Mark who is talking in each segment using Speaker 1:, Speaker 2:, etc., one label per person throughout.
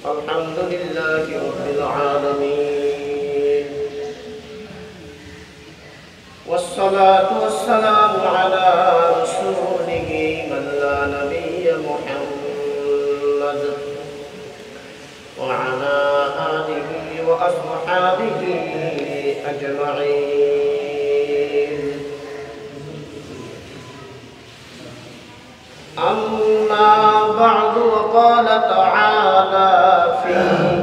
Speaker 1: الحمد لله رب العالمين، والصلاة والسلام على رسوله من لا نبي محمد وعلى آله وأصحابه أجمعين. أما بعد، وقال تعالى في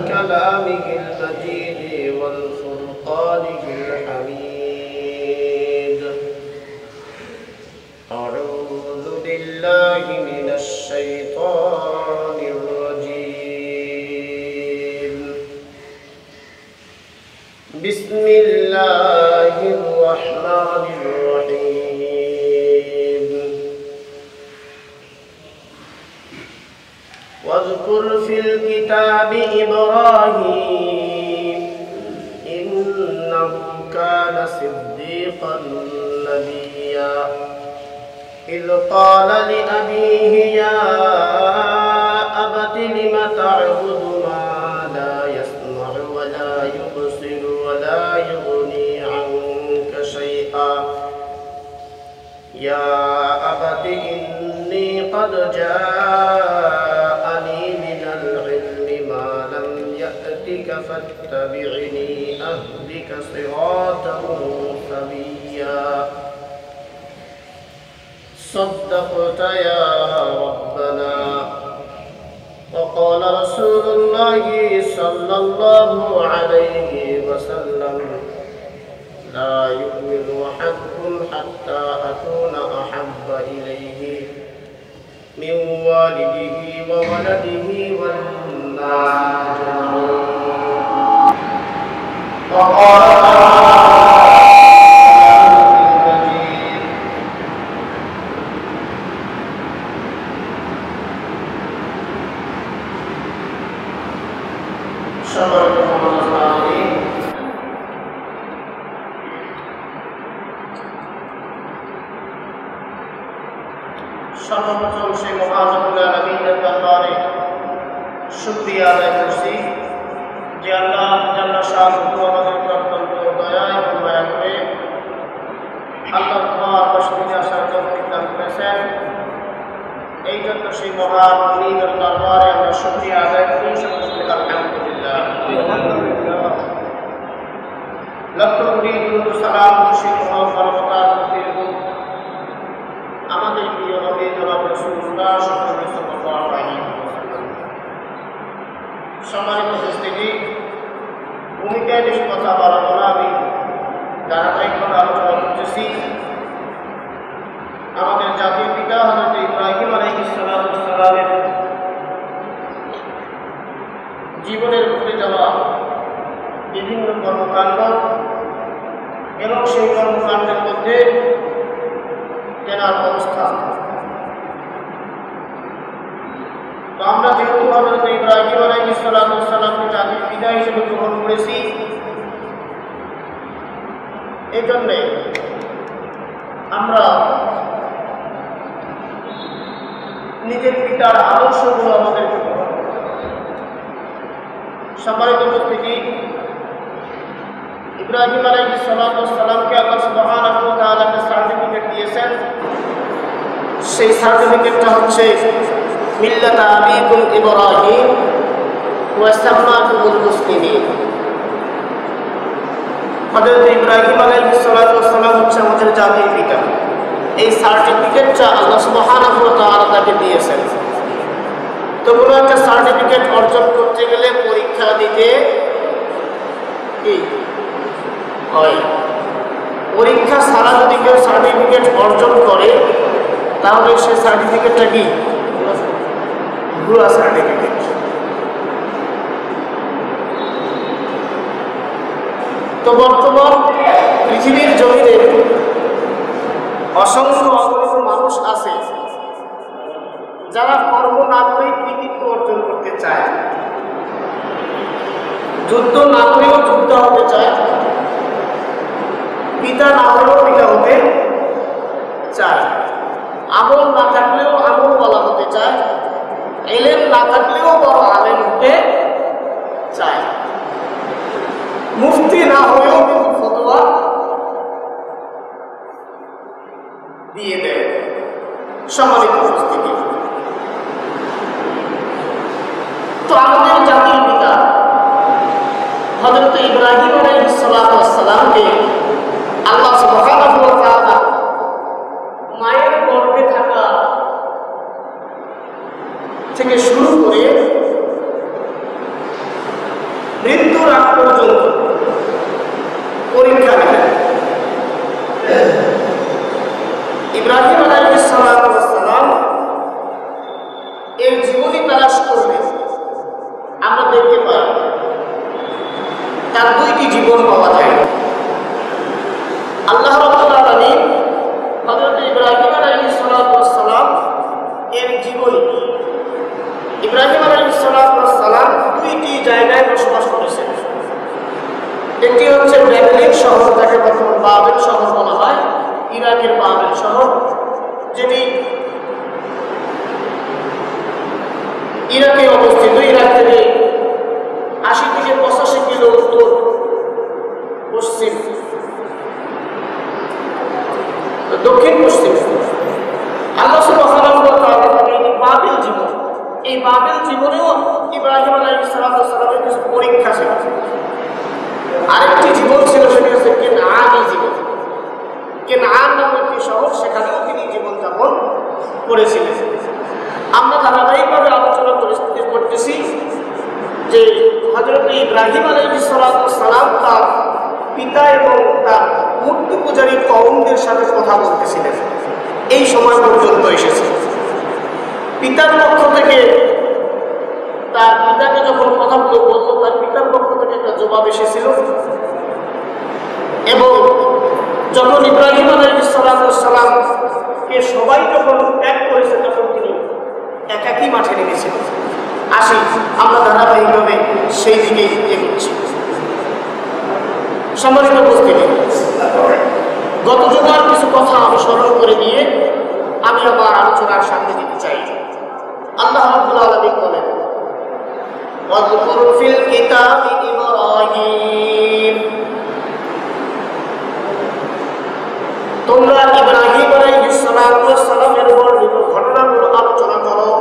Speaker 1: كلامه المجيد والفرقانه الحميد: أعوذ بالله من الشيطان الرجيم. بسم الله الرحمن الرحيم. واذكر في الكتاب إبراهيم إنه كان صديقا نبيا إذ قال لأبيه يا أبت لم تعبد ما لا يسمع ولا يبصر ولا يغني عنك شيئا يا أبت إني قد جاءني من العلم ما لم يأتك فاتبعني أهدك صراطا سويا. صدقت يا ربنا. وقال رسول الله صلى الله عليه وسلم: لا يؤمن أحدكم حتى أكون أحب إليه من والده وولده والناس أجمعين. وقال সর্বপ্রথম সেই মহান রব্বুল আলামিনের দরবারে শুকরিয়া আদায় করছি যে আল্লাহ জাল্লা শাআনুহু আমাদের অত্যন্ত দয়া এবং মায়া করে আল্লাহর ঘর মসজিদে আসার তৌফিক দান করেছেন। এই জন্য সেই মহান মুনিবের দরবারে আমরা শুকরিয়া আদায় করি। আলহামদুলিল্লাহ। লক্ষ কোটি দুরূদ সালাম খুশি ও বরকত আমাদের প্রিয় নবী জনাব রাসূলুল্লাহ সাল্লাল্লাহু আলাইহি ওয়াসাল্লাম। সম্মানিত উপস্থিতি, ভূমিকায় বেশি কথা বলবো না, আমি ধারাবাহিকভাবে আলোচনা করতেছি আমাদের জাতির পিতা হযরত ইব্রাহিম আলাইহিস সালামের জীবনের ঘটে যাওয়া বিভিন্ন কর্মকাণ্ড এবং সেই কর্মকাণ্ডের মধ্যে তেনার অবস্থান। তো আমরা যেহেতু হযরত ইব্রাহিম আলাইহিস সালামকে জাতির পিতা হিসেবে গ্রহণ করেছি, এই জন্যে আমরা নিজের পিতার আদর্শগুলো আমাদেরকে গ্রহণ করতে হবে। সম্মানিত উপস্থিতি, ইব্রাহিম আলাইহিস সালামকে আল্লাহ সুবহানাহু ওয়া তাআলা একটা সার্টিফিকেট দিয়েছেন। সেই সার্টিফিকেটটা হচ্ছে মিল্লাতা আবিকুম ইব্রাহিম ওয়া সাম্মাকুমুল মুসলিমিন। হযরত ইব্রাহিম আলাইহিস সালাম হচ্ছে আমাদের জাতির পিতা। এই সার্টিফিকেটটা আল্লাহ সুবহানাহু ওয়া তাআলা তাকে দিয়েছেন। তো কোনো একটা সার্টিফিকেট অর্জন করতে গেলে পরীক্ষা দিতে কি হয়? পরীক্ষা ছাড়া যদি কেউ সার্টিফিকেট অর্জন করে তাহলে সে সার্টিফিকেটটা কি ভুয়া সার্টিফিকেট। তো বর্তমান পৃথিবীর জমিনে অসংখ্য অগণিত মানুষ আছে যারা কর্ম না করে কৃতিত্ব অর্জন করতে চায়, যুদ্ধ না করেও যুদ্ধ হতে চায়, পিতা না হলেও পিতা হতে চায়, আমল না থাকলেও আমল বলা হতে চায়, ইলম না থাকলেও বড় আলেম হতে চায়, মুফতি না হয়েও কিন্তু ফতোয়া দিয়ে দেয়। সম্মানিত উপস্থিতি, তো আমাদের জাতির পিতা হযরত ইব্রাহিম আলাইহিস সালামকে আল্লাহ সুবহানাহু ওয়া তাআলা মায়ের গর্ভে থাকা থেকে শুরু করে মৃত্যুর আগ পর্যন্ত পরীক্ষা নেন। ইব্রাহিম আলাইহিস সালাম এই জীবনী তালাশ করলে আমরা দেখতে পাই তার দুইটি জীবন পাওয়া যায়। আল্লাহ রাব্বুল আলামিন হযরত ইব্রাহিম আলাইহিস সালাম এর জীবনী, ইব্রাহিম আলাইহিস সালাম দুইটি জায়গায় বসবাস করেছেন। একটি হচ্ছে ব্যাবিলন শহর, যাকে বর্তমান বাবেল শহর বলা হয়, ইরাকের বাবেল শহর, যেটি ইরাকে অবস্থিত। ইরাক থেকে ৮০ থেকে ৮৫ কিলো উত্তর পশ্চিম দক্ষিণ পশ্চিম। আল্লাহ সুবহানাহু ওয়া তাআলা বাবেল জীবন, এই বাবেল জীবনেও ইব্রাহিম আলাইহিস সালামের কিছু পরীক্ষা ছিল। আরেকটি জীবন ছিল, সেটি হচ্ছে কেনআনী জীবন। কেনআন নামে একটি শহর, সেখানেও তিনি জীবনযাপন করেছিলেন। আমরা ধারাবাহিকভাবে আলোচনা করতেছি যে হযরত ইব্রাহিম আলাইহিস সালাম তার পিতা এবং তার মূর্তি পূজারী কওমদের সাথে কথা বলতেছিলেন। এই সময় পর্যন্ত এসেছে। পিতার পক্ষ থেকে, তার পিতাকে যখন কথাগুলো বলতো, তার পিতার পক্ষ থেকে একটা জবাব এসেছিল। এবং যখন ইব্রাহিম আলাইহিস সালামকে সবাই যখন ত্যাগ করেছে, তখন তিনি একাকী মাঠে নেমেছিলেন। আসি আমরা ধারাবাহিকভাবে সেই দিকে এগোচ্ছি। সম্মানিত উপস্থিতি, গত যুগের কিছু কথা আমি স্মরণ করে দিয়ে আমি আমার আলোচনার সামনে দিতে চাই। আল্লাহ রাব্বুল আলামিন বলেন, ওয়াযকুর ফিল কিতাবি ইব্রাহিম, তোমরা ইব্রাহিম আলাইহিস সালামের বর্ণিত ঘটনাগুলো আলোচনা করো।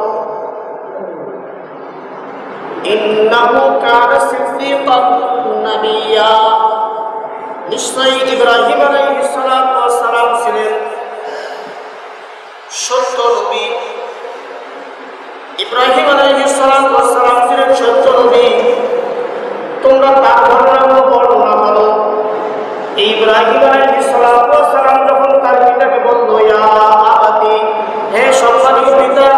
Speaker 1: ইন্নাহু কানা সিদ্দীকান নাবিয়্যা, নিশ্চয়ই ইব্রাহিম আলাইহিস সালাম ছিলেন সত্য নবী। ইব্রাহিম আলাইহিস সালাম ছিলেন সত্য নবী। তোমরা তার ঘটনাগুলো বর্ণনা করো। ইব্রাহিম আলাইহিস সালাম যখন তার পিতাকে বলল, ইয়া আবাতি, হে সম্মানীয় পিতা,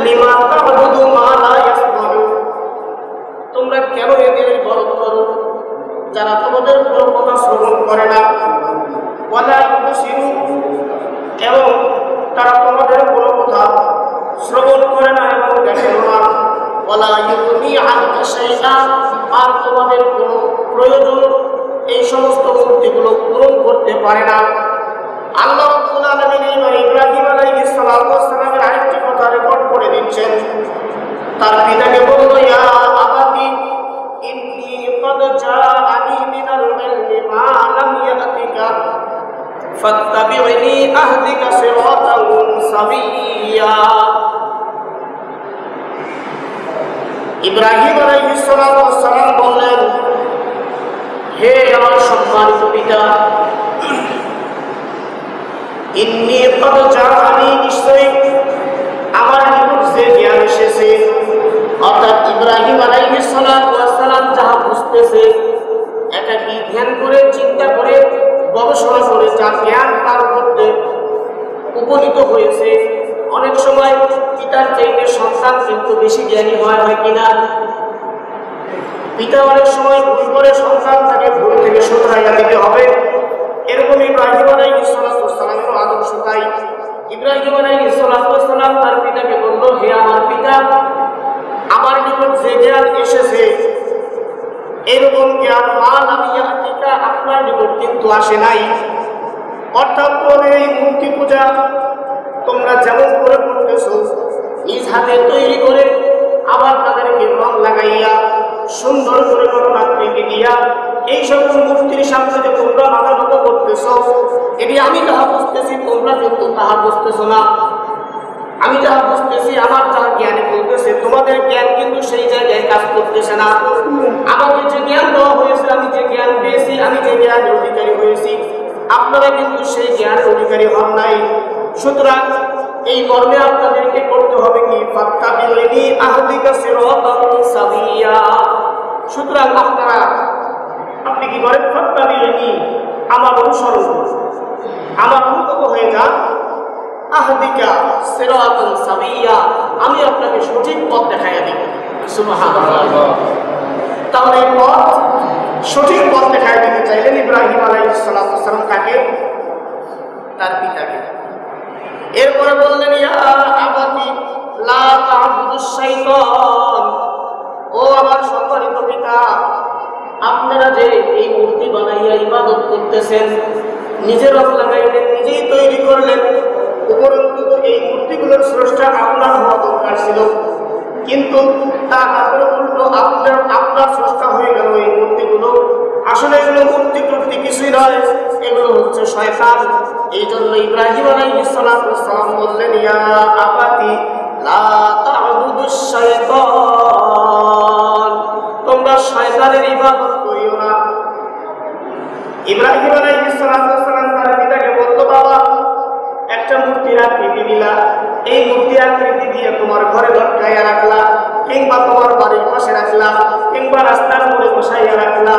Speaker 1: লিমা তা'বুদু মা লা ইয়াসমাউ, তোমরা কেন এদের ইবাদত করো যারা তোমাদের কোনো কথা শ্রবণ করে না, ওয়ালা ইউবসিরু, এবং তারা তোমাদের কোনো কথা শ্রবণ করে না এবং দেখে না, ওয়ালা ইউগনি আনকা শাইআ, আর তোমাদের কোনো প্রয়োজন এই সমস্ত মূর্তিগুলো পূরণ করতে পারে না। আল্লাহ রাব্বুল আলামিন ইব্রাহিম আলাইহিস সালামের আরেকটি কথা রেকর্ড করে দিচ্ছেন। তার পিতাকে বলল, ইয়া আবাতি ইন্নী ক্বাদ জাআনি মিনাল ইলমি মা লাম ইয়াতিকা ফাত্তাবি'নি আহদিকা সিরাতান সাবিয়্যা। ইব্রাহিম আলাইহিস সালাম বললেন, হে আমার সম্মানিত পিতা, ইন্নী ক্বাদ জাআনি, নিশ্চয়ই আমার নিকট যে জ্ঞান এসেছে, অর্থাৎ ইব্রাহিম আলাইহিস সালাম যাহা বুঝতেছে, একাকী ধ্যান করে, চিন্তা করে, গবেষণা করে যা জ্ঞান তার মধ্যে উপনীত হয়েছে। অনেক সময় পিতার চাইতে সন্তান কিন্তু বেশি জ্ঞানী হয় কিনা? পিতা অনেক সময় ভুল করে, সন্তান তাকে ভুল থেকে শুধরাইয়া দিতে হবে। এরকম ইব্রাহিম আলাইহিস সালামের আদর্শ তাই। ইব্রাহিম আলাইহিস সালাম তার পিতাকে বলল, হে আমার পিতা, আমার নিকট যে জ্ঞান এসেছে, এরকম জ্ঞান মা লাম ইয়াতিকা, আপনার নিকট কিন্তু আসে নাই। অর্থাৎ তোমাদের এই মূর্তি পূজা তোমরা যেমন করে করতেছো, নিজ হাতে তৈরি করে আবার তাদেরকে রং লাগাইয়া সুন্দর করে কোনো আকৃতি দিয়া এই সকল মূর্তির সামনে যে তোমরা মাথা নত করতেছ, এটি আমি যাহা বুঝতেছি তোমরা কিন্তু তাহা বুঝতেছ না। আমি যাহা বুঝতেছি আমার যাহা জ্ঞানে বলতেছে, তোমাদের জ্ঞান কিন্তু সেই জায়গায় কাজ করতেছে না। আমাকে যে জ্ঞান দেওয়া হয়েছে, আমি যে জ্ঞান পেয়েছি, আমি যে জ্ঞানের অধিকারী হয়েছি, আপনারা কিন্তু সেই জ্ঞানের অধিকারী হন নাই। সুতরাং এই মর্মে আপনাদেরকে করতে হবে কি, ফাত্তাবিউনি আহদিকা সিরাতান সাবিয়া। সুতরাং আপনি কি করেন, ফাত্তাবিউনি, আমার অনুসরণ করুন, আমার অনুগত হয়ে যান, আহদিকা সিরাতান সাবিয়া, আমি আপনাকে সঠিক পথ দেখাইয়া দিব। সুবহানাল্লাহ। তাহলে এই পথ, সঠিক পথ দেখাইয়া দিতে চাইলেন ইব্রাহিম আলাইহিস সালাম কাকে? তার পিতাকে। এরপরে বললেন, ইয়া আবাতি লা তা'বুদুশ শাইতান, ও আমার সম্মানিত পিতা, আপনারা যে এই মূর্তি বানাইয়া ইবাদত করতেছেন, নিজের রব লাগাইলেন, নিজেই তৈরি করলেন, উপরন্তু এই মূর্তিগুলোর স্রষ্টা আপনার হওয়া দরকার ছিল, কিন্তু তা আপনার উল্টো আপনার স্রষ্টা হয়ে গেল এই মূর্তিগুলো। আসলে এগুলো মূর্তি টুর্তি কিছুই নয়, এগুলো হচ্ছে শয়তান। এই জন্য ইব্রাহিম আলাইহিস সালাম বললেন, ইয়া আবাতি লা তা'বুদুশ শাইতান, তোমরা শয়তানের ইবাদত করিও না। ইব্রাহিম আলাইহিস সালাম তার পিতাকে বলল, বাবা, একটা মূর্তির আকৃতি দিলা, এই মূর্তির আকৃতি দিয়ে তোমার ঘরে লটকাইয়া রাখলা, কিংবা তোমার বাড়ির পাশে রাখলা, কিংবা রাস্তার মোড়ে বসাইয়া রাখলা,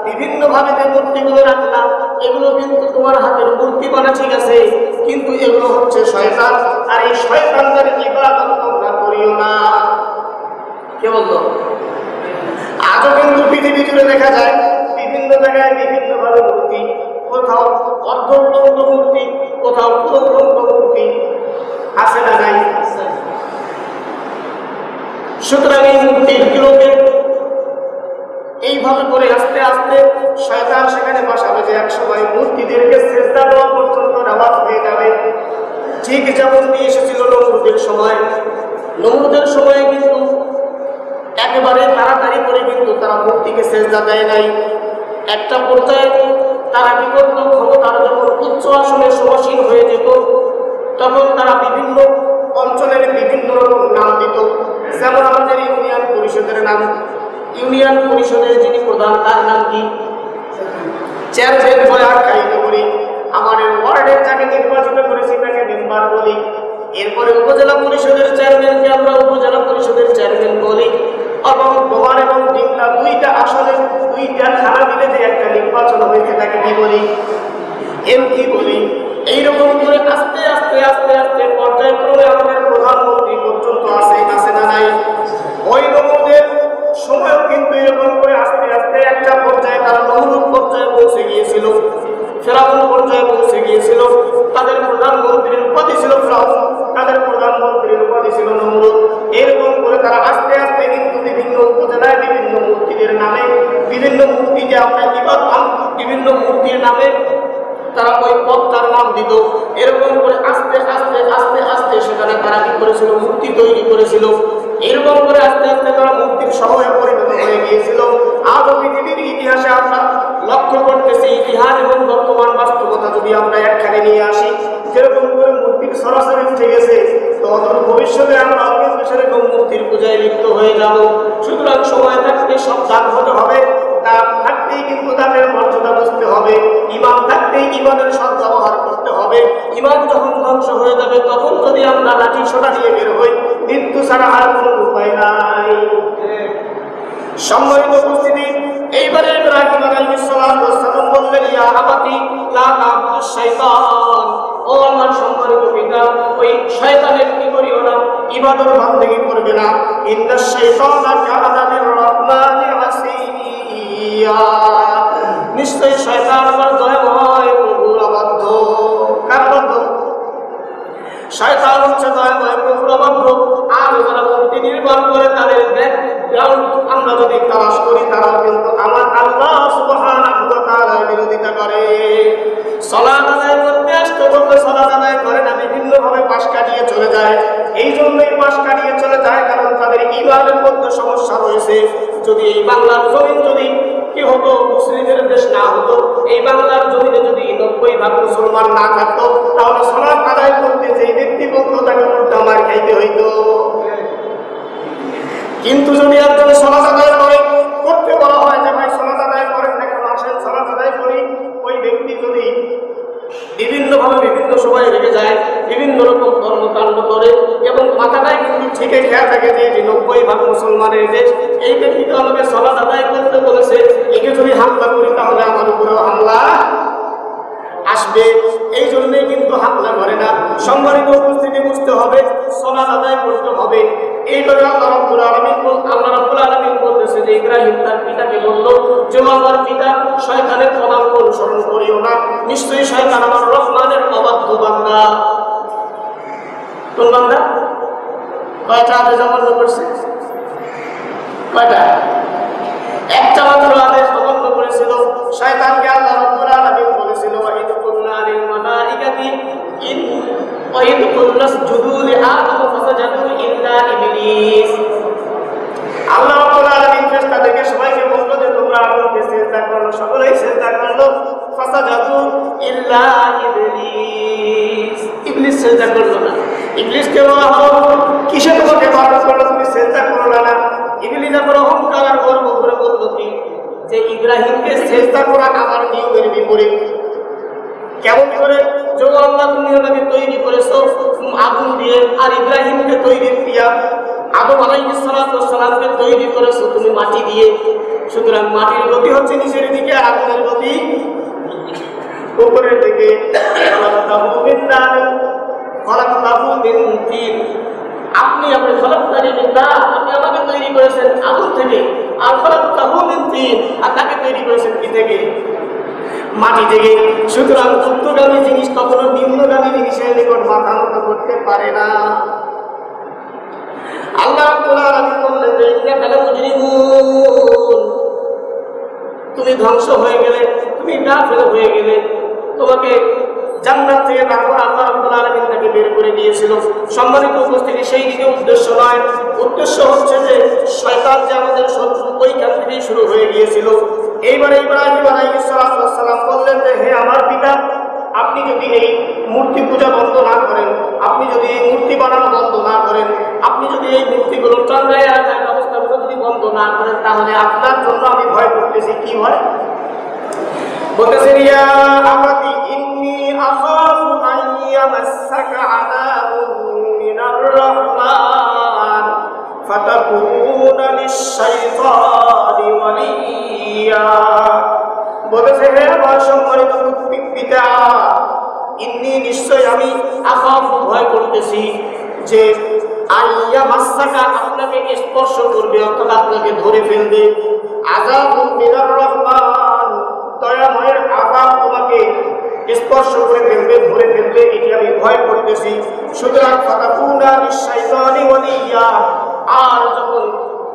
Speaker 1: বিভিন্ন ভাবে যে মূর্তিগুলো রাখলা, এগুলো কিন্তু তোমার হাতের মূর্তি বানা, ঠিক আছে, কিন্তু এগুলো হচ্ছে শয়তান, আর এই শয়তানদের ইবাদত তোমরা করিও না। কে বললো? আজও কিন্তু পৃথিবী জুড়ে দেখা যায় বিভিন্ন জায়গায় বিভিন্ন ভাবে মূর্তি, কোথাও অর্ধউলঙ্গ মূর্তি, কোথাও পুরোউলঙ্গ মূর্তি, আছে না নাই? সুতরাং এই মূর্তিগুলোকে এইভাবে করে আস্তে আস্তে শয়তান সেখানে বসাবে যে এক সময় মূর্তিদেরকে সেজদা দেওয়া পর্যন্ত নামাজ হয়ে যাবে। ঠিক যেমন নিয়ে এসেছিল নমরুদের সময়। নমরুদের সময় কিন্তু একেবারে তাড়াতাড়ি করে কিন্তু তারা মূর্তিকে সেজদা দেয় নাই। একটা পর্যায়ে তারা কি করত, ক্ষমতার যখন উচ্চ আসনে সমাসীন হয়ে যেত, তখন তারা বিভিন্ন অঞ্চলের বিভিন্ন রকম নাম দিত। যেমন আমাদের ইউনিয়ন পরিষদের নাম, ইউনিয়ন পরিষদের যিনি প্রধান তার নাম কি? চেয়ারম্যান বলে আখ্যায়িত করি। আমাদের ওয়ার্ডের যাকে নির্বাচিত করেছি তাকে মেম্বার বলি। এরপরে উপজেলা পরিষদের চেয়ারম্যানকে আমরা উপজেলা পরিষদের চেয়ারম্যান বলি। এবং গোয়ার এবং ডিমলা দুইটা আসলে দুইটা থানা মিলে যে একটা নির্বাচন হয়েছে তাকে কি বলি? এমপি বলি। এইরকম করে আস্তে আস্তে আস্তে আস্তে পর্যায়ক্রমে আমাদের প্রধানমন্ত্রী পর্যন্ত আছে না নাই? ওই নমরুদের সময়ও কিন্তু এরকম করে আস্তে আস্তে একটা পর্যায়ে তারা নমরুদ পর্যায়ে পৌঁছে গিয়েছিল, ফেরাউন পর্যায়ে পৌঁছে গিয়েছিল। তাদের প্রধানমন্ত্রীর উপাধি ছিল ফেরাউন, তাদের প্রধানমন্ত্রীর উপাধি ছিল নমরুদ। এরকম করে তারা আস্তে আস্তে কিন্তু বিভিন্ন উপজেলায় বিভিন্ন মূর্তিদের নামে, বিভিন্ন মূর্তি যে আমরা ইবাদত, বিভিন্ন মূর্তির নামে তারা ওই পথটার নাম দিত। এরকম করে আস্তে আস্তে আস্তে আস্তে সেখানে তারা কি করেছিল? মূর্তি তৈরি করেছিল। এরকম করে আস্তে আস্তে তারা মূর্তির শহরে পরিণত হয়ে গিয়েছিল। আজও পৃথিবীর ইতিহাসে আমরা লক্ষ্য করতেছি, ইতিহাস এবং বর্তমান বাস্তবতা যদি আমরা একখানে নিয়ে আসি, যেরকম করে মূর্তির সরাসরি উঠে গেছে, তো অদূর ভবিষ্যতে আমরা কিন্তু সেরকম মূর্তির পূজায় লিপ্ত হয়ে যাব। সুতরাং সময় থাকতে সাবধান হতে হবে, দাঁত থাকতেই কিন্তু দাঁতের মর্যাদা বুঝতে হবে, ইমান থাকতেই ইমানের সদ্ব্যবহার করতে হবে। ইমান যখন ধ্বংস হয়ে যাবে তখন যদি আমরা লাঠি সোটা নিয়ে বের হই, মৃত্যু ছাড়া আর কোনো উপায় নাই। সম্মানিত উপস্থিতি, এইবারে ইব্রাহিম আলাইহিস সালাম বললেন, ইয়া আবাতি লা তা'বুদুশ শাইতান, ও আমার সম্মানিত পিতা, ওই শয়তানের কি করিও না, ইবাদত বন্দেগী করবে না। ইন্নাশ শাইতানা কানা লির-রাহমানি আসিয়া, নিশ্চয়ই শয়তান আমার দয়াময় প্রভুর অবাধ্য। কার অবাধ্য? শয়তান হচ্ছে দয়াময় প্রভুর অবাধ্য। আর যারা মূর্তি নির্মাণ করে তাদের ব্যাকগ্রাউন্ড আমরা যদি তালাশ করি, তারাও কিন্তু আমার আল্লাহ সুবহানাহু ওয়া তাআলার বিরোধিতা করে। সালাত আদায় করতে আসতে বলতে সালাত আদায় করে না, বিভিন্ন ভাবে পাশ কাটিয়ে চলে যায়। এই জন্যই পাশ কাটিয়ে চলে যায় কারণ তাদের ইমানের মধ্যে সমস্যা রয়েছে। যদি এই বাংলার জমিন যদি কি হতো, মুসলিমের দেশ না হতো, এই বাংলার জমিনে যদি 90% মুসলমান না থাকতো, তাহলে সালাত আদায় করতে যে ব্যক্তি বলতো তাকে উল্টা মার খাইতে হইতো। কিন্তু যদি একজন সালাত আদায় করতে বলা হয় যে ভাই সালাত আদায় করেন না কেন, আসেন সালাত আদায় করি, ওই ব্যক্তি যদি বিভিন্নভাবে বিভিন্ন সময় রেগে যায়, বিভিন্ন রকম কর্মকাণ্ড করে এবং মাথাটাই কিন্তু ঠিকে খেয়া থাকে যে 90% মুসলমানের দেশ, এই ব্যক্তিটা আমাকে সালাত আদায় করতে বলেছে, একে যদি হামলা করি তাহলে আমার উপরেও হামলা আসবে, এই জন্যই কিন্তু হামলা করে না। সম্মানিত উপস্থিতি বুঝতে হবে, সালাত আদায় করতে হবে। এইভাবে আল্লাহ রাব্বুল আলামিন বলতেছে যে ইব্রাহিম তার পিতাকে বলল যে আমার পিতা, শয়তানের পদাঙ্ক অনুসরণ করিও না, নিশ্চয়ই শয়তান আমার রহমানের অবাধ্য বান্দা। কোন বান্দা? কয়টা আদেশ অমান্য করছে? কয়টা? একটা মাত্র আদেশ অমান্য করেছিল। শয়তানকে আল্লাহ রাব্বুল আলামিন বলেছিল ওয়াইদ কুল্লা লিল মালাইকাতি ওয়াইদ কুল্লা সুজুদু লিআদম ফাসাজাদু ইল্লা ইবলিস। আল্লাহ রাব্বুল আলামিন ফেরেশতাদেরকে সবাইকে বলল যে তোমরা আদমকে সিজদা করো, সকলেই সিজদা করলো, ফাসাজাদু ইল্লা ইবলিস। ইবলিস সিজদা করলো না। ইবলিসকে বলা হলো কিসে তোমাকে বারণ করলো তুমি সিজদা করো না? ইবলিস যখন অহংকার আর গর্ব করে বলল কি যে ইব্রাহিমকে সিজদা করা আমার নিয়মের বিপরীত। কেমন করে? যখন আল্লাহ তুমি ওনাকে তৈরি করেছো আগুন দিয়ে, আর ইব্রাহিমকে তৈরি দিয়া, আদম আলাইহিস সালামকে তৈরি করেছো তুমি মাটি দিয়ে, সুতরাং মাটির গতি হচ্ছে নিচের দিকে, আগুনের গতি উপরের দিকে। আপনি আপনি আপনি আমাকে তৈরি করেছেন আগুন থেকে, আর আর তাকে তৈরি করেছেন কি থেকে? মাটি থেকে। সুতরাং উচ্চগামী জিনিস কখনো নিম্নগামী জিনিসের নিকট মাথা নত করতে পারে না। আল্লাহ রাব্বুল আলামিন বললেন যে ইন্নাকা লামুজরিমুন, তুমি ধ্বংস হয়ে গেলে, তুমি কাফের হয়ে গেলে, তোমাকে জান্নাত থেকে তারপর আল্লাহ রাব্বুল আলামিন তাকে বের করে দিয়েছিল। সম্মানিত উপস্থিতি, সেই দিকে উদ্দেশ্য নয়, উদ্দেশ্য হচ্ছে যে শয়তান যে আমাদের শত্রু ওইখান থেকেই শুরু হয়ে গিয়েছিল। এইবারে ইব্রাহিম আলাইহিস সালাম বললেন যে হে আমার পিতা, আপনি যদি এই মূর্তি পূজা বন্ধ না করেন, আপনি যদি এই মূর্তি বানানো বন্ধ না করেন, আপনি যদি এই মূর্তিগুলো টাঙ্গায় রাখার ব্যবস্থাগুলো যদি বন্ধ না করেন, তাহলে আপনার জন্য আমি ভয় করতেছি। কি ভয়? বলতেছেন ইয়া আবাতি ইন্নী আখাফু আন ইয়ামাসসাকা আযাবুন মিনার রাহমান ফাতাকুনা লিশ-শাইতানি ওয়ালিয়্যা। বলতেছে হে আমার সম্মানিত পিতা, ইন্নী নিশ্চয় আমি আখাফু ভয় করতেছি যে আইয়া মাসসাকা আপনাকে স্পর্শ করবে, অর্থাৎ আপনাকে ধরে ফেলবে, আযাবুন মিনার রাহমান দয়াময়ের আযাব তোমাকে স্পর্শ করে ফেলবে, ধরে ফেলবে, এটি আমি ভয় করতেছি। সুতরাং ফাতাকুনা লিশ-শাইতানি ওয়ালিয়্যা, আর যখন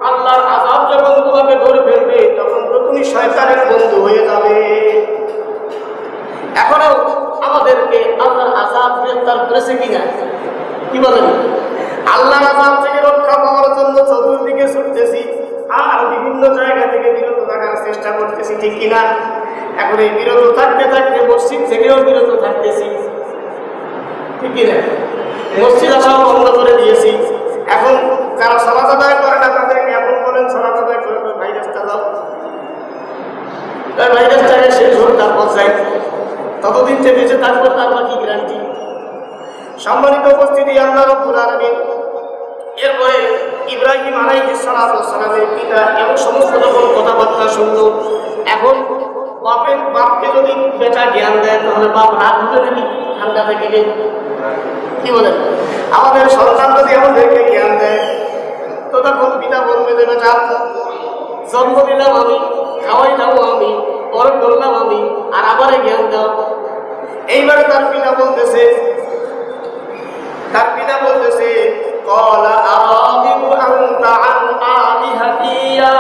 Speaker 1: আল্লাহর আযাব যখন তোমাকে ধরে ফেলবে তখন তো তুমি শয়তানের বন্ধু হয়ে যাবে। এখনো আমাদেরকে আল্লাহর আযাব গ্রেফতার করেছে কিনা? কি বলেন? আল্লাহর আযাব থেকে রক্ষা পাওয়ার জন্য চতুর্দিকে ছুটতেছি আর বিভিন্ন জায়গা থেকে বিরত থাকার চেষ্টা করতেছি, ঠিক কিনা? এখন এই বিরত থাকতে থাকতে মসজিদ থেকেও বিরত থাকতেছি, ঠিক কিনা? মসজিদ আসাও বন্ধ করে দিয়েছি। এখন যারা সালাত আদায় করে না তাদেরকে এখন বলেন সালাত আদায় করে ভাইরাসটা দাও, ভাইরাসটাকে শেষ হোক তারপর যাই, ততদিন যে বেঁচে থাকবো তার কি গ্যারান্টি? সম্মানিত উপস্থিতি, আল্লাহ রাব্বুল আলামিন এরপরে ইব্রাহিম আলাইহিস সালামের পিতা এবং সমস্ত রকম কথাবার্তা শুনল। এখন বাপকে যদি বেটা জ্ঞান দেয় তাহলে বাপ রাগ হবে নাকি? ঠান্ডা থেকে কি বলেন? আমাদের সন্তান যদি আমাদেরকে জ্ঞান দেয় তো তখন পিতা বলবে যে বেটা জন্ম দিলাম আমি, খাওয়াই যাবো আমি, পরে করলাম আমি, আর আবারে জ্ঞান দাও। এইবারে তার পিতা বলতেছে ক্বালা আরাগিবু আনতা আন আলিহাতি ইয়া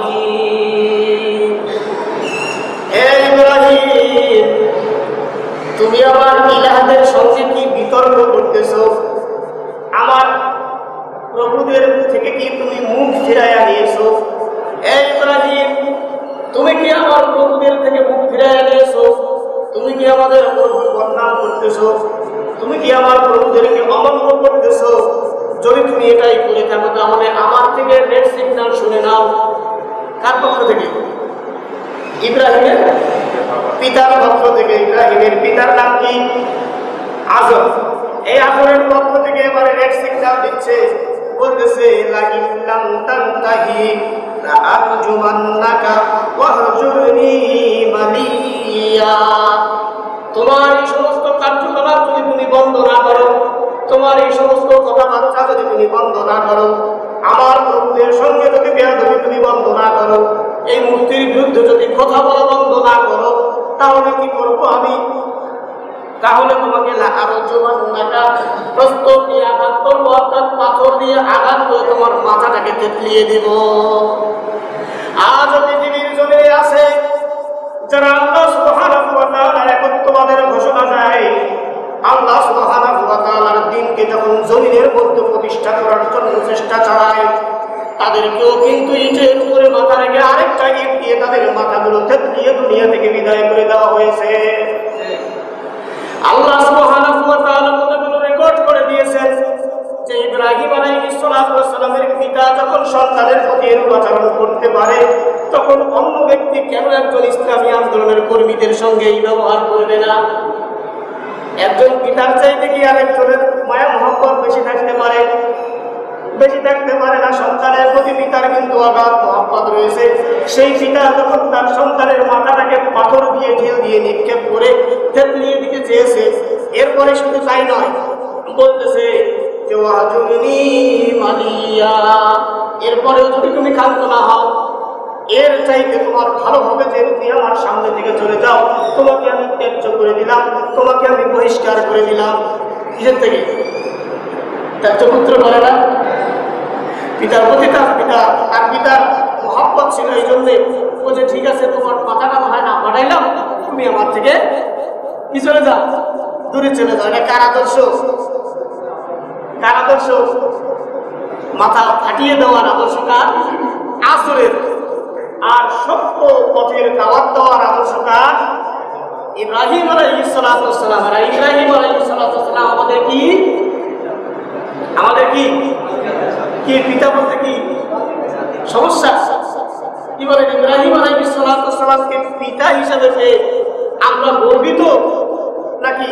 Speaker 1: ইব্রাহিম, হে ইব্রাহিম তুমি আমার ইলাহদের সঙ্গে কি বিতর্ক করতেছো? আমার প্রভুদের থেকে কি তুমি মুখ ফিরাইয়া নিয়েছো। এই ইব্রাহিম, তুমি কি আমার প্রভুদের থেকে মুখ ফিরাইয়া নিয়েছো? তুমি কি আমাদের প্রভুর বদনাম করতেছো? তুমি কি আমার প্রভুদেরকে অমান্য করতেছো? যদি তুমি এটাই করে থাকো তাহলে আমার থেকে রেড সিগন্যাল শুনে নাও। কার পক্ষ থেকে? ইব্রাহিমের পিতার পক্ষ থেকে। ইব্রাহিমের পিতার নাম কি? আজর। এই আজরের পক্ষ থেকে এবারে রেড সিগন্যাল দিচ্ছে, বলতেছে লাইন লাম তানতাহি লাআরজুমান্নাকা ওয়াহজুরনি মালিয়া। তোমার এই সমস্ত কার্যকলাপ যদি তুমি বন্ধ না করো, তোমার এই সমস্ত কথাবার্তা যদি তুমি বন্ধ না করো, আমার প্রভুদের সঙ্গে যদি বেয়াদবি তুমি বন্ধ না করো, এই মূর্তির বিরুদ্ধে যদি কথা বলা বন্ধ না করো, তাহলে কি করবো আমি? তাহলে তোমাকে প্রস্তুত দিয়ে আঘাত করবো, অর্থাৎ পাথর দিয়ে আঘাত করে তোমার মাথাটাকে তেতলিয়ে দিব। আজ পৃথিবীর জমিনে আছে যারা আল্লাহ সুবহানাহু ওয়া তাআলার একত্ববাদের ঘোষণা দেয়, আল্লাহ সুবহানাহু ওয়া তাআলার দ্বীনকে যখন জমিনের মধ্যে প্রতিষ্ঠা করার জন্য চেষ্টা চালায়, তাদেরকেও কিন্তু ইটের উপরে মাথা রেখে আরেকটা ইট দিয়ে তাদের মাথাগুলো তেতলিয়ে দুনিয়া থেকে বিদায় করে দেওয়া হয়েছে। আল্লাহ সুবহানাহু ওয়া তাআলা কতগুলো রেকর্ড করে দিয়েছেন যে ইব্রাহিম আলাইহিস সালামের পিতা যখন সন্তানের প্রতি এরূপ আচরণ করতে পারে, তখন অন্য ব্যক্তি কেন একজন ইসলামী আন্দোলনের কর্মীদের সঙ্গে এই ব্যবহার করবে না? একজন পিতার চাইতে কি আরেকজনের মায়া মহব্বত বেশি থাকতে পারে? বেশি থাকতে পারে না। সন্তানের প্রতি পিতার কিন্তু অগাধ মহব্বত রয়েছে। সেই পিতা যখন তার সন্তানের মাথাটাকে পাথর দিয়ে ঢিল দিয়ে নিক্ষেপ করে তেতলিয়ে দিতে চেয়েছে, এরপরে শুধু তাই নয়, বলতেছে যে ওয়াজুরনি মালিয়া, এরপরেও যদি তুমি ক্ষান্ত না হও, এর চাইতে তোমার ভালো হবে যে তুমি আমার সামনে থেকে চলে যাও, তোমাকে আমি ত্যায্য করে দিলাম, তোমাকে আমি বহিষ্কার করে দিলাম। কিসের থেকে? ত্যায্য পুত্র করে না, পিতার প্রতি তার পিতার মহব্বত ছিল, এই জন্যে বলছে ঠিক আছে তোমার মাথাটা হয় না পাঠাইলাম, তুমি আমার থেকে কি চলে যাও, দূরে চলে যাও। এটা কার আদর্শ? কার আদর্শ? মাথা ফাটিয়ে দেওয়ার আদর্শ কার? আসরের। আর সত্য পথের দাওয়াত দেওয়ার আদর্শ কার? ইব্রাহিম আলাইহিস সালাম। আর ইব্রাহিম আলাইহিস সালাম আমাদের কি? আমাদের কি কি পিতা বলতে কি সমস্যা? কি বলেন? ইব্রাহিম আলাইহিস সালামকে পিতা হিসাবে পেয়ে আমরা গর্বিত নাকি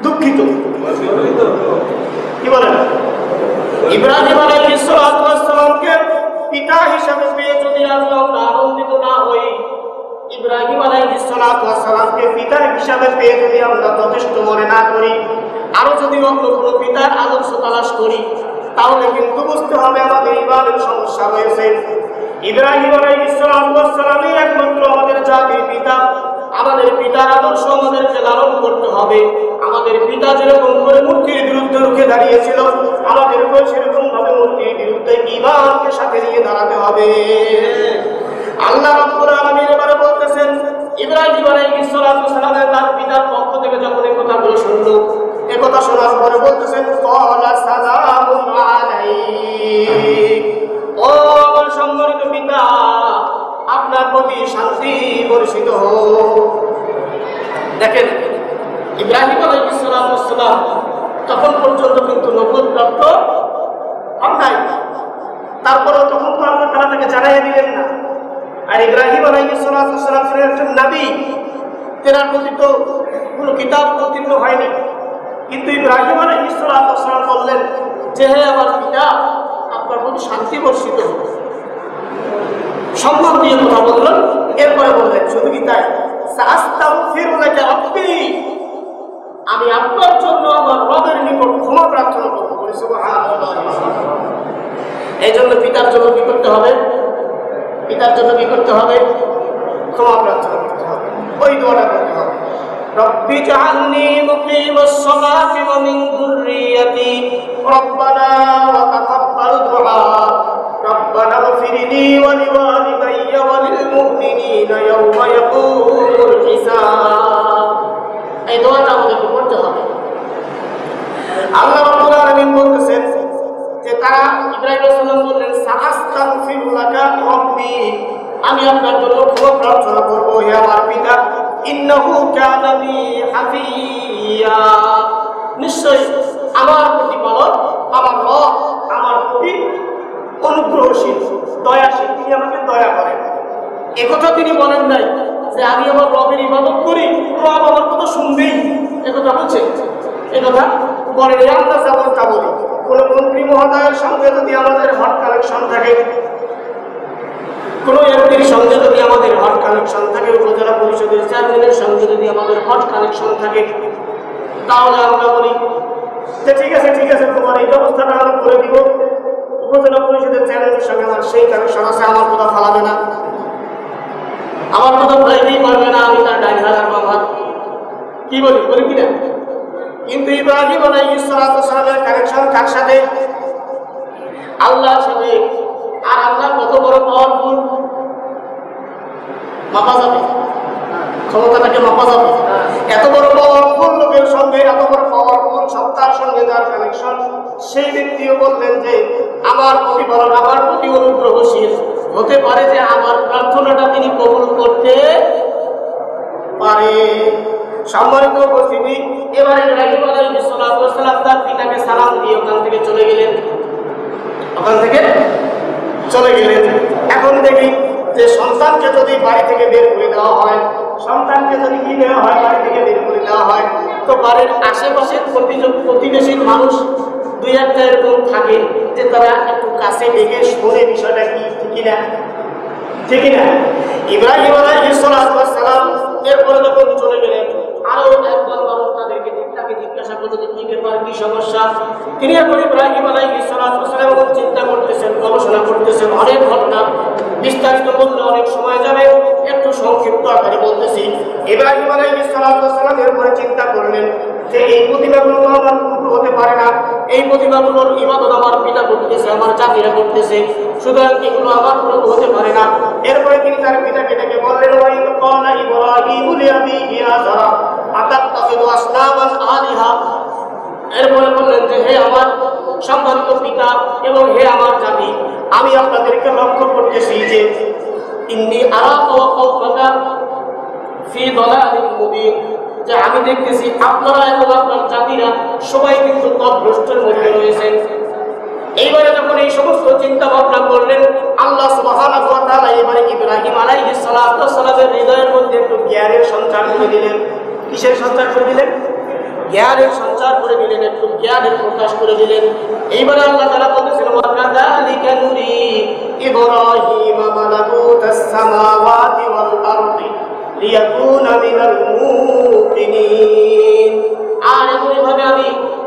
Speaker 1: দুঃখিত? কি বলেন? ইব্রাহিম আলাইহিস সালামকে পিতা হিসাবে পেয়ে যদি আমরা আনন্দিত না হই, ইব্রাহিম আলাইহিস সালামকে পিতা হিসাবে পেয়ে যদি আমরা যথেষ্ট মনে না করি, আরো যদি অন্য কোনো পিতার আদর্শ তালাশ করি, তাহলে কিন্তু বুঝতে হবে আমাদের ইমানের সমস্যা রয়েছে। ইব্রাহিম আলাইহিস সালামই একমাত্র আমাদের জাতির পিতা। আমাদের পিতার আদর্শ আমাদেরকে লালন করতে হবে। আমাদের পিতা যেরকম করে মূর্তির বিরুদ্ধে রুখে দাঁড়িয়েছিল, আমাদেরকেও সেরকম ভাবে মূর্তির বিরুদ্ধে ঈমানকে সাথে নিয়ে দাঁড়াতে হবে। আল্লাহ রাব্বুল আলামিন এবারে বলতেছেন, ইব্রাহিম আলাইহিস সালামের তার পিতার পক্ষ থেকে যখন এই কথাগুলো শুনলো, এই কথা শোনার পরে বলতেছেন ক্বালা সালামুন আলাইক, ও আমার সম্মানিত পিতা, আপনার প্রতি শান্তি বর্ষিত হোক। দেখেন, ইব্রাহিম আলাইহিস সালাম তখন পর্যন্ত কিন্তু নবুয়ত প্রাপ্ত হন নাই, তারপরেও তখন তো আল্লাহ তাআলা তাকে জানাইয়া দিলেন না। আর ইব্রাহিম আলাইহিস সালাম ছিলেন একজন নবী, তেনার প্রতি তো কোনো কিতাব অবতীর্ণ হয়নি, কিন্তু ইব্রাহিম আলাইহিস সালাম বললেন যে হে আমার পিতা, আপনার প্রতি শান্তি বর্ষিত হোক, সম্মান দিয়ে কথা বললেন। এরপরে বললেন শুধু কি তাই, সাস্তাগফিরু লাকা রাব্বি, আমি আপনার জন্য আমার রবের নিকট ক্ষমা প্রার্থনা করব। সুবহানাল্লাহ। এই জন্য পিতার জন্য কি করতে হবে? পিতার জন্য কি করতে হবে? ক্ষমা প্রার্থনা করতে হবে, ওই দোয়াটা করতে হবে। রব্বি জাআলনি মুকিমাস সালাতি ওয়া মিন যুররিয়াতি রব্বানা ওয়া তাকাব্বাল দুআ রব্বানা ইগফিরলি ওয়া লিওয়ালিদাইয়া ওয়া লিল মুমিনিনা ইয়াওমা ইয়াকুমুল হিসাব। এই দোয়াটা আমাদের করতে হবে। আল্লাহ রাব্বুল আলামিন বলতেছেন যে যে তারা ইব্রাহিম আলাইহিস সালাম বললেন সাআস্তাগফিরু লাকা রাব্বি, আমি আপনার জন্য ক্ষমা প্রার্থনা করব হে আমার পিতা, ইন্নাহু কানা বি হাফিয়া, নিশ্চয়ই আমার প্রতিপালক আমার রব আমার প্রতি অনুগ্রহশীল দয়াশীল, তিনি আমাকে দয়া করেন। একথা তিনি বলেন নাই যে আমি আমার রবের ইবাদত করি, রব আমার কথা শুনবেই, একথা বলছে, একথা বলেন। আমরা যেমনটা বলি, কোন মন্ত্রী মহোদয়ের সঙ্গে যদি আমাদের হট কানেকশন থাকে, কোন এমপির সঙ্গে যদি আমাদের হট কানেকশন থাকে, উপজেলা পরিষদের চেয়ারম্যানের সঙ্গে যদি আমাদের হট কানেকশন থাকে, তাহলে আমরা বলি যে ঠিক আছে ঠিক আছে, তোমার এই ব্যবস্থাটা আমরা করে দিব, উপজেলা পরিষদের চেয়ারম্যানের সঙ্গে আমার সেই কানেকশন আছে, আমার কথা ফালাবে না, আমার কথা ফালাইতেই পারবে না, আমি তার ডাইন হাত আর বাম হাত, কি বলি বলি কিনা? কিন্তু ইব্রাহিম আলাইহিস সালামের কানেকশন কার সাথে? আল্লাহর সাথে। আর আল্লাহ কত বড় পাওয়ারফুল, মাপা যাবে, ক্ষমতাটাকে মাপা যাবে। এত বড় পাওয়ারফুল লোকের সঙ্গে, এত বড় পাওয়ারফুল সত্তার সঙ্গে যার কানেকশন, সেই ব্যক্তিও বললেন যে আমার প্রতিপালক আমার প্রতি অনুগ্রহশীল, হতে পারে যে আমার প্রার্থনাটা তিনি কবুল করতে পারে। সম্মানিত উপস্থিতি, এবারে ইব্রাহিম আলাইহিস সালাম তার পিতাকে সালাম দিয়ে ওখান থেকে চলে গেলেন, ওখান থেকে চলে গেলেন। এখন দেখি যে সন্তানকে যদি বাড়ি থেকে বের করে দেওয়া হয়, সন্তানকে যদি কি দেওয়া হয়, বাড়ি থেকে বের করে দেওয়া হয়, তো বাড়ির আশেপাশের প্রতিবেশীর মানুষ দুই একটা এরকম থাকে যে তারা একটু কাছে ডেকে শোনে বিষয়টা কি, ঠিকই না ঠিকই না? ইব্রাহিম আলাইহিস সালাম এরপরে যখন চলে গেলেন, আরো একবার মানুষ তাদেরকে জিজ্ঞাসা করতে যে কি ব্যাপার, কি সমস্যা। তিনি এখন ইব্রাহিম আলাইহিস সালাম চিন্তা করতেছেন, গবেষণা করতেছেন, অনেক ঘটনা, বিস্তারিত বললে অনেক সময় যাবে, একটু সংক্ষিপ্ত আকারে বলতেছি। ইব্রাহিম আলাইহিস সালাম এরপরে চিন্তা করলেন যে এই প্রতিমাগুলো আমার পূর্ণ হতে পারে না, এই প্রতিমাগুলোর ইবাদত আমার পিতা করতেছে, আমার জাতিরা করতেছে, সুতরাং এগুলো আমার পূর্ণ হতে পারে না। এরপরে তিনি তার পিতাকে ডেকে বললেন ওয়াইদ ক্বালা ইব্রাহিমু লিআবিহি আযারা আতাত্তাখিযু আসনামান আলিহা, এরপরে বললেন যে হে আমার সম্মানিত পিতা এবং হে আমার জাতি, আমি আপনাদেরকে লক্ষ্য করতেছি যে ইন্নী আরাকা ওয়া কওমাকা ফি দালালিন মুবিন, যে আমি দেখতেছি আপনারা এবং আপনার জাতিরা সবাই কিন্তু পথভ্রষ্টের মধ্যে রয়েছেন। এইবারে যখন এই সমস্ত চিন্তা ভাবনা করলেন, আল্লাহ সুবহানাহু ওয়া তাআলা এবারে ইব্রাহিম আলাইহিস সালামের হৃদয়ের মধ্যে একটু জ্ঞানের সঞ্চার করে দিলেন। কিসের সঞ্চার করে দিলেন? জ্ঞানের সঞ্চার করে দিলেন, একটু জ্ঞানের প্রকাশ করে দিলেন। এইবারে আল্লাহ তাআলা বলতেছেন ওয়া কাযালিকা নুরি ইব্রাহিমা মালাকুতাস সামাওয়াতি ওয়াল আরদি লিয়াকুনা মিনাল মুকিনিন, আর এমনভাবে আমি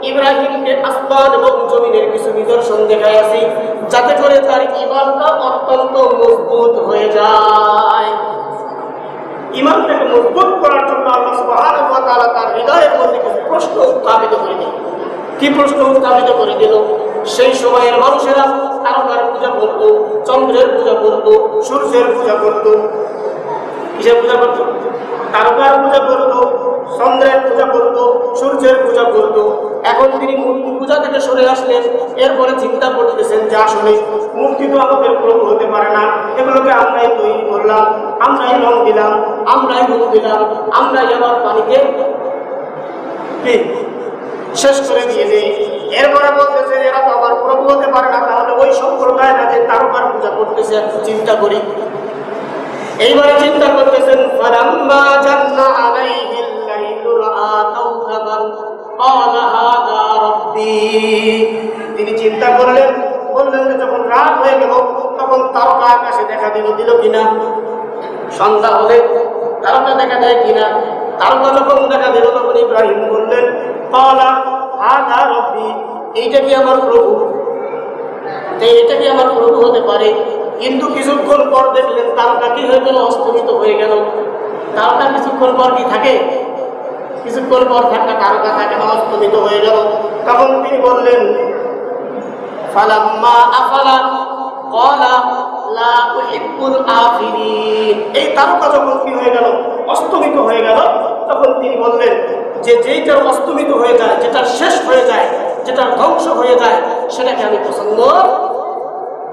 Speaker 1: ইব্রাহিমকে আসমান এবং জমিনের কিছু নিদর্শন দেখাইয়াছি যাতে করে তার ঈমানটা অত্যন্ত মজবুত হয়ে যায়। ঈমানটাকে মজবুত করার জন্য আল্লাহ সুবহানাহু ওয়া তাআলা তার হৃদয়ের মধ্যে কিছু প্রশ্ন উত্থাপিত করে দিল। কি প্রশ্ন উত্থাপিত করে দিল? সেই সময়ের মানুষেরা তারকার পূজা করত, চন্দ্রের পূজা করত, সূর্যের পূজা করত। কিসের পূজা করত? তারকার পূজা করত, চন্দ্রের পূজা করত, সূর্যের পূজা করত। এখন তিনি মূর্তি পূজা থেকে সরে আসলেন। এরপরে চিন্তা করতেছেন যে আসলে মূর্তি তো আমাদের প্রভু হতে পারে না, এগুলোকে আমরাই তৈরি করলাম, আমরাই রং দিলাম, আমরাই রূপ দিলাম, আমরাই আবার পানিতে শেষ করে দিয়ে দিই। এরপরে বলতেছে এরা তো আমার প্রভু হতে পারে না, তাহলে ওই সম্প্রদায়রা যে তারকার পূজা করতেছে চিন্তা করি। এইবারে চিন্তা করতেছেন ফালাম্মা জান্না আলাইহিল লাইলু রাআ কাওকাবান ক্বালা হাযা রাব্বি, তিনি চিন্তা করলেন, বললেন যে যখন রাত হয়ে গেল তখন তারকা আকাশে দেখা দিল কিনা, সন্ধ্যা হলে তারকা দেখা দেয় কিনা। তারকা যখন দেখা দিল তখন ইব্রাহিম বললেন ক্বালা হাযা রাব্বি, এইটা কি আমার প্রভু, এটা কি আমার প্রভু হতে পারে? কিন্তু কিছুক্ষণ পর দেখলেন তারকা কি হয়ে গেল, অস্তমিত হয়ে গেল। তারকা কিছুক্ষণ পর কি থাকে? কিছুক্ষণ পর থাকা তারকা থাকে না, অস্তমিত হয়ে গেল। তখন তিনি বললেন ফালাম্মা আফালা ক্বালা লা উহিব্বুল আফিলিন, এই তারকা যখন কি হয়ে গেল, অস্তমিত হয়ে গেল, তখন তিনি বললেন যে যেইটা অস্তমিত হয়ে যায়, যেটা শেষ হয়ে যায়, যেটা ধ্বংস হয়ে যায়, সেটাকে আমি পছন্দ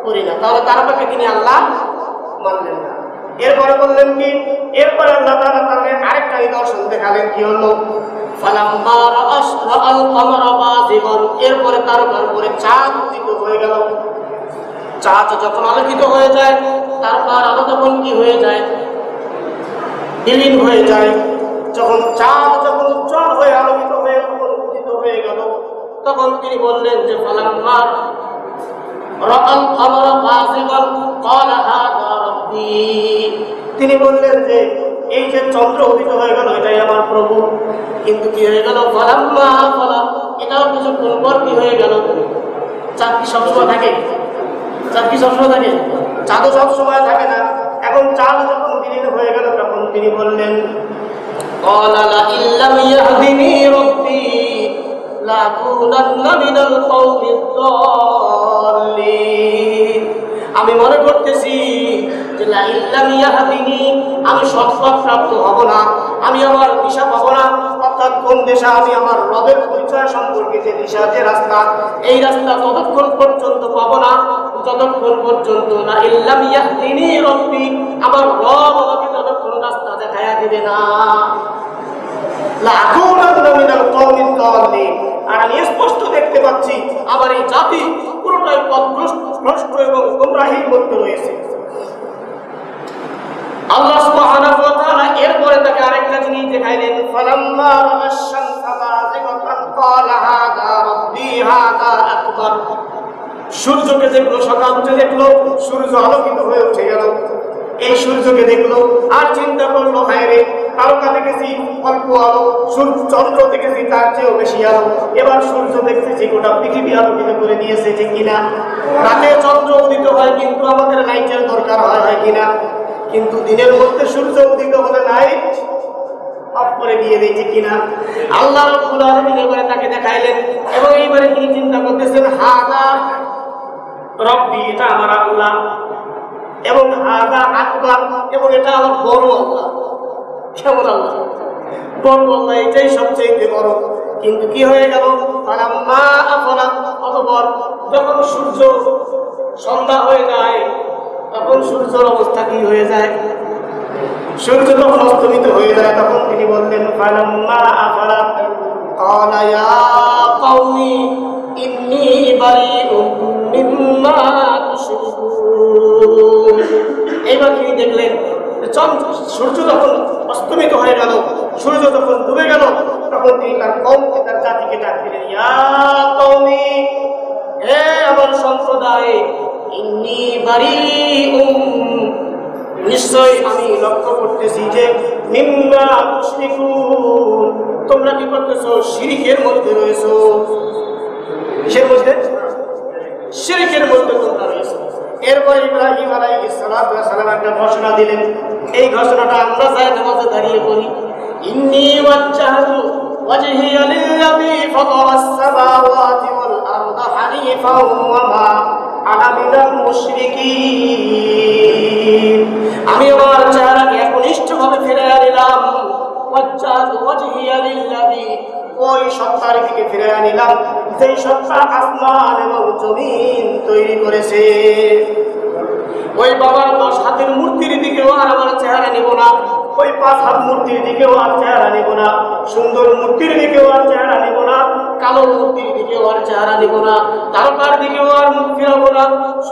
Speaker 1: করি না। তাহলে তারকাকে তিনি আল্লাহ মানলেন না। এরপরে বললেন কি, এরপরে আল্লাহ তাআলা তাদের আরেকটা নিদর্শন দেখালেন, কি হলো, ফালাম্মা রাআল কমারা বাযিগান, এরপরে তারকার উপরে চাঁদ উদিত হয়ে গেল। চাঁদ যখন আলোকিত হয়ে যায়, তারকার আলো তখন কি হয়ে যায়, বিলীন হয়ে যায়। যখন চাঁদ যখন উজ্জ্বল হয়ে আলোকিত হয়ে উদিত হয়ে গেল, তখন তিনি বললেন যে ফালাম্মা রাআল কমারা বাযিগান ক্বালা হাযা রাব্বী, তিনি বললেন যে এই যে চন্দ্র উদিত হয়ে গেল এটাই আমার প্রভু। কিন্তু কি হয়ে গেল, ফালাম্মা আফালা, এটাও কিছুক্ষণ পর কি হয়ে গেল, চাঁদ কি সবসময় থাকে? চাঁদ কি সবসময় থাকে? চাঁদও সবসময় থাকে না। এখন চাঁদ যখন বিলীন হয়ে গেল, তখন তিনি বললেন ক্বালা লাইন লাম ইয়াহদিনি রাব্বী লাকুনান্না মিনাল কওমিদ দাল্লিন, আমি মনে করতেছি যে লাইন লাম ইয়াহদিনি, আমি সৎপথ প্রাপ্ত হব না, আমি আমার দিশা পাবো না। অর্থাৎ কোন দিশা, আমি আমার রবের পরিচয় সম্পর্কে যে দিশা, যে রাস্তা, এই রাস্তা ততক্ষণ পর্যন্ত পাবো না যতক্ষণ পর্যন্ত লাইন লাম ইয়াহদিনি রাব্বী, আমার রব আমাকে ততক্ষণ রাস্তা দেখায়া দিবে না। লাকুনান্না মিনাল কওমিদ দাল্লিন, আর আমি স্পষ্ট দেখতে পাচ্ছি আমার এই জাতি পুরোটাই পথভ্রষ্ট এবং গোমরাহির মধ্যে রয়েছে। আল্লাহ সুবহানাহু ওয়া তাআলা এরপরে তাকে আরেকটা জিনিস দেখাইলেন, ফালাম্মা রাআশ শামসা বাযিগাতান ক্বালা হাযা রাব্বী হাযা আকবার, সূর্যকে দেখলো, সকাল উঠে দেখলো সূর্য আলোকিত হয়ে উঠে গেল। এই সূর্যকে দেখলো আর চিন্তা করলো, হায় রে, তারকা দেখেছি অল্প আলো, চন্দ্র দেখেছি তার চেয়েও বেশি আলো, এবার সূর্য দেখতেছি গোটা পৃথিবী আলোকিত করে দিয়েছে যে কিনা। রাতে চন্দ্র উদিত হয় কিন্তু আমাদের লাইটের দরকার হয় কিনা, কিন্তু দিনের মধ্যে সূর্য উদিত হলে লাইট অফ করে দিয়ে দিয়েছে কিনা। আল্লাহ রাব্বুল আলামিন এবারে তাকে দেখাইলেন এবং এইবারে তিনি চিন্তা করতেছেন, হাযা রব্বী, এটা আমার আল্লাহ, এবং হাযা আকবার, এবং এটা আমার বড় আল্লাহ। কেমন আল্লাহ? বড় আল্লাহ, এটাই সবচেয়ে বড়। কিন্তু কি হয়ে গেল, ফালাম্মা আফালা, অতঃপর যখন সূর্য সন্ধ্যা হয়ে যায়, তখন সূর্যের অবস্থা কি হয়ে যায়, সূর্য যখন অস্তমিত হয়ে যায়, তখন তিনি বললেন ফালাম্মা আফালা ক্বালা ইয়া কওমি ইন্নী বারিউম মিম্মা তুশরিকুন। এইবার তিনি দেখলেন সূর্য যখন অস্তমিত হয়ে গেল, সূর্য যখন ডুবে গেল, তখন তিনি তার কওমকে, তার জাতিকে ডাক দিলেন, ইয়া কওমি, হে আমার সম্প্রদায়, ইন্নী বারিউম, নিশ্চয় আমি লক্ষ্য করতেছি যে মিম্মা তুশরিকুন, তোমরা কি করতেছো, শিরকের মধ্যে রয়েছো। কিসের মধ্যে? শিরকের মধ্যে তোমরা রয়েছো। এরপর ইব্রাহিম আলাইহিস সালাতু ওয়াস সালাম একটা ঘোষণা দিলেন, এই ঘোষণাটা আমরা যাই নামাজে দাঁড়িয়ে করি, ইন্নী ওয়াজ্জাহতু ওয়াজহিয়া লিল্লাযী ফাতারাস সামাওয়াতি ওয়াল আরদা হানিফাও ওয়া মা আনা মিনাল মুশরিকিন, আমি আমার চেহারাকে একনিষ্ঠভাবে ফিরে আনিলাম, ওয়াজ্জাহতু ওয়াজহিয়া লিল্লাযী, ওই সত্তার দিকে ফিরে আনিলাম যেই সত্তা আসমান এবং জমিন তৈরি করেছে। ওই বাবার 10 হাতের মূর্তির দিকেও আর আমার চেহারা নেব না, ওই 5 হাত মূর্তির দিকেও আর চেহারা নেব না, সুন্দর মূর্তির দিকেও আর চেহারা নেব না, কালো মূর্তির দিকেও আর চেহারা নেব না, তারকার দিকেও আর মুখ ফিরাবো না,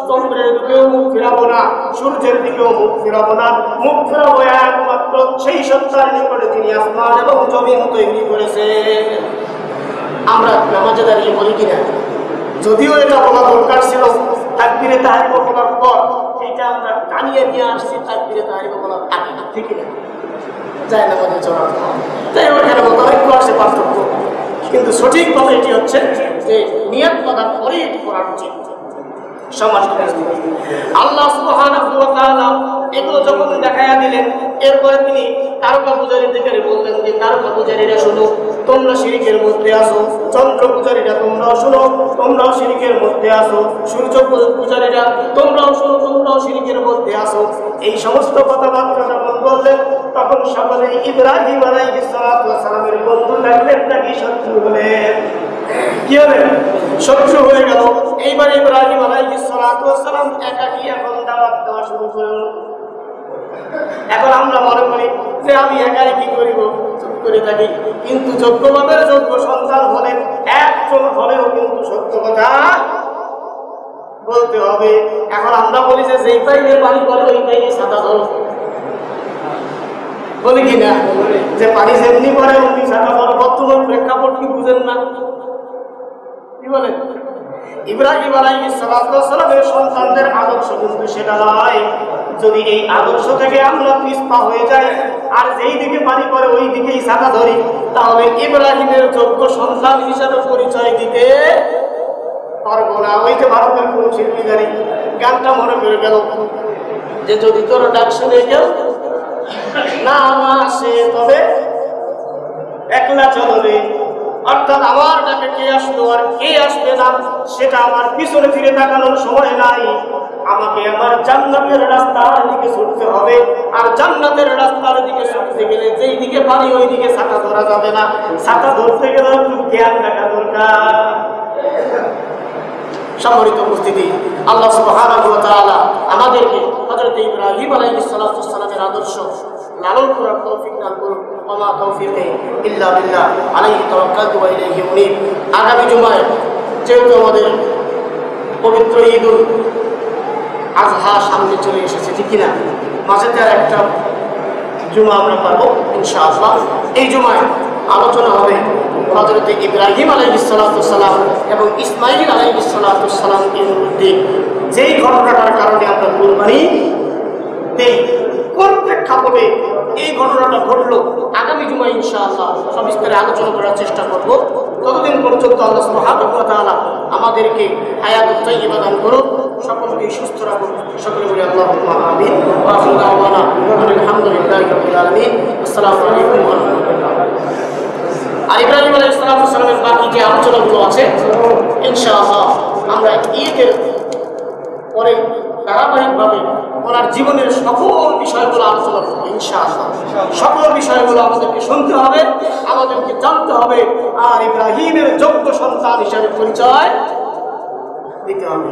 Speaker 1: চন্দ্রের দিকেও মুখ ফিরাবো না, সূর্যের দিকেও মুখ ফিরাবো না, মুখ ফিরাবো একমাত্র সেই সত্তার নিকটে যিনি আসমান এবং জমিন তৈরি করেছে। আমরা নামাজে দাঁড়িয়ে বলি কিনা? যদিও এটা বলা দরকার ছিল তাকবীরে তাহরিমা বলার পর, এটা আমরা টানিয়ে নিয়ে আসছি তাকবীরে তাহরিমা বলার আগে, ঠিক না? যায় নামাজে চলা, তাই ওখানে মতানৈক্য আসে, পার্থক্য, কিন্তু সঠিক কথা এটি হচ্ছে যে নিয়ত করার পরে এটি করা উচিত। সমাজ আল্লাহ সুবহানাহু ওয়া তাআলা এগুলো যখন দেখাইয়া দিলেন, এরপরে তিনি তারকা পূজারীদের বললেন যে তারকা পূজারীরা শোনো, তোমরা শিরকের মধ্যে আসো, চন্দ্র পূজারীরা তোমরাও শোনো, তোমরাও শিরকের মধ্যে আসো, সূর্য পূজারীরা তোমরাও শোনো, তোমরাও শিরকের মধ্যে আসো। এই সমস্ত কথাবার্তা যখন বললেন, তখন সকলে ইব্রাহিম আলাইহিস সালাতু ওয়াস সালামের বন্ধু লাগলেন নাকি শত্রু হলেন? কি হলেন? শত্রু হয়ে গেল। এইবার ইব্রাহিম আলাইহিস সালাতু ওয়াস সালাম একাকী এখন দাওয়াত দেওয়া শুরু করলেন। এখন আমরা মনে করি যে আমি একাই কি করিব, চুপ করে থাকি। কিন্তু যোগ্যভাবে যোগ্য সন্তান হলে একজন হলেও কিন্তু সত্য কথা বলতে হবে। এখন আমরা বলি যে যেই পাইলে পানি পড়ে ওই পাইলে ছাতা ধরো, বলি কি না? যে পানি যেমনি পড়ে অমনি ছাতা ধরো। বর্তমান প্রেক্ষাপট কি বুঝেন না? কি বলেন? ইব্রাহিম আলাইহিস সালাতু ওয়াস সালামের সন্তানদের আদর্শ কিন্তু সেটা নয়। যদি এই আদর্শ থেকে আমরা পিছপা হয়ে যাই আর যেই দিকে পানি পড়ে ওই দিকেই ছাতা ধরি, তাহলে ইব্রাহিমের যোগ্য সন্তান হিসাবে পরিচয় দিতে পারবো না। ওই যে ভারতের কোন শিল্পী গাড়ি গানটা মনে পড়ে গেল যে যদি তোর ডাক শুনে কেউ না আসে তবে একলা চলবে। অর্থাৎ আমার ডাকে কে আসলো আর কে আসবে না সেটা আমার পিছনে ফিরে তাকানোর সময় নাই। আমাকে আমার জান্নাতের রাস্তার দিকে ছুটতে হবে। আর জান্নাতের রাস্তার দিকে ছুটতে গেলে যেই দিকে পানি ওই দিকে ছাতা ধরা যাবে না। ছাতা ধরতে গেলে একটু জ্ঞান থাকা দরকার। সম্মানিত উপস্থিতি, আল্লাহ সুবহানাহু ওয়া তাআলা আমাদেরকে হযরত ইব্রাহিম আলাইহিস সালাতু ওয়াস সালামের আদর্শ লালন করার তৌফিক দান করুন। ওয়া মা তাওফীকি ইল্লা বিল্লাহ আলাইহি তাওয়াক্কালতু ওয়া ইলাইহি উনীব। আগামী জুমায় যেহেতু আমাদের পবিত্র ঈদুল আজহা সামনে চলে এসেছে, ঠিক কিনা? মাঝেতে আর একটা জুমা আমরা পাবো ইনশাআল্লাহ। এই জুমায় আলোচনা হবে হযরত ইব্রাহিম আলাইহিস সালাতু ওয়াস সালাম এবং ইসমাঈল আলাইহিস সালাতু ওয়াস সালামের মধ্যে যেই ঘটনাটার কারণে আমরা কুরবানি দেই, কোন প্রেক্ষাপটে এই ঘটনাটা ঘটলো, আগামী জুমায় ইনশাআল্লাহ সবিস্তারে আলোচনা করার চেষ্টা করব। ততদিন পর্যন্ত আল্লাহ সুবহানাহু ওয়া তাআলা আমাদেরকে হায়াতুত তাইয়্যিবা দান করুন, সকলকে সুস্থ রাখুন। সকলে বলি আল্লাহুম্মা আমিন। ওয়া আখিরু দাওয়ানা আলহামদুলিল্লাহি রাব্বিল আলামিন। আসসালামু আলাইকুম ওয়া রাহমাতুল্লাহ। আর ইব্রাহিম আলাইহিস সালামের বাকি যে আলোচনাগুলো আছে ইনশাআল্লাহ আমরা ঈদের পরে ধারাবাহিকভাবে ওনার জীবনের সকল বিষয়গুলো আলোচনা করবো ইনশাআল্লাহ। সকল বিষয়গুলো আমাদেরকে শুনতে হবে, আমাদেরকে জানতে হবে, আর ইব্রাহিমের যোগ্য সন্তান হিসেবে পরিচয় দিতে হবে।